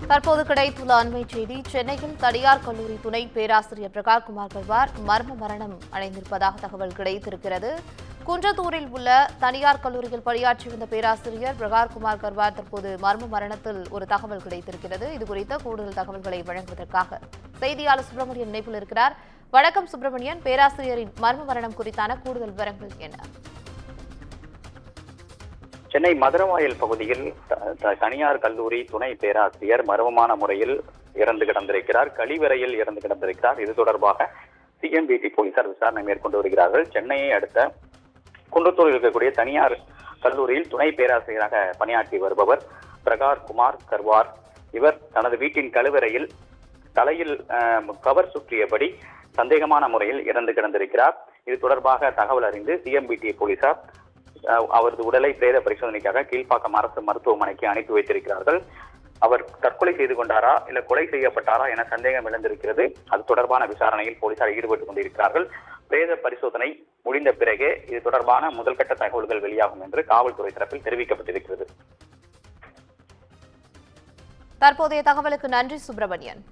தற்போது கிடைத்துள்ள அண்மை செய்தி. சென்னையில் தனியார் கல்லூரி துணை பேராசிரியர் பிரகாஷ்குமார் கர்வார் மர்ம மரணம் அடைந்திருப்பதாக தகவல் கிடைத்திருக்கிறது. குன்றத்தூரில் உள்ள தனியார் கல்லூரியில் பணியாற்றி வந்த பேராசிரியர் பிரகாஷ்குமார் கர்வார் தற்போது மர்ம மரணத்தில் ஒரு தகவல் கிடைத்திருக்கிறது. இதுகுறித்த கூடுதல் தகவல்களை வழங்குவதற்காக செய்தியாளர் சுப்பிரமணியன் இணைப்பில் இருக்கிறார். வணக்கம் சுப்பிரமணியன், பேராசிரியரின் மர்ம மரணம் குறித்தான கூடுதல் விவரங்கள் என்ன? சென்னை மதுரவாயல் பகுதியில் தனியார் கல்லூரி துணை பேராசிரியர் மர்மமான முறையில் இறந்து கிடந்திருக்கிறார். கழிவறையில் இறந்து கிடந்திருக்கிறார். இது தொடர்பாக சிஎம்பிடி போலீசார் விசாரணை மேற்கொண்டு வருகிறார்கள். சென்னையை அடுத்த குன்றத்தூரில் இருக்கக்கூடிய தனியார் கல்லூரியில் துணை பேராசிரியராக பணியாற்றி வருபவர் பிரகாஷ்குமார் கர்வார். இவர் தனது வீட்டின் கழிவறையில் தலையில் கவர் சுற்றியபடி சந்தேகமான முறையில் இறந்து கிடந்திருக்கிறார். இது தொடர்பாக தகவல் அறிந்து சிஎம்பிடி போலீசார் அவரது உடலை பிரேத பரிசோதனைக்காக கீழ்ப்பாக்கம் அரசு மருத்துவமனைக்கு அனுப்பி வைத்திருக்கிறார்கள். அவர் தற்கொலை செய்து கொண்டாரா இல்ல கொலை செய்யப்பட்டாரா என சந்தேகம் எழுந்திருக்கிறது. அது தொடர்பான விசாரணையில் போலீசார் ஈடுபட்டுக் கொண்டிருக்கிறார்கள். பிரேத பரிசோதனை முடிந்த பிறகே இது தொடர்பான முதல்கட்ட தகவல்கள் வெளியாகும் என்று காவல்துறை தரப்பில் தெரிவிக்கப்பட்டிருக்கிறது. தற்போதைய தகவலுக்கு நன்றி சுப்பிரமணியன்.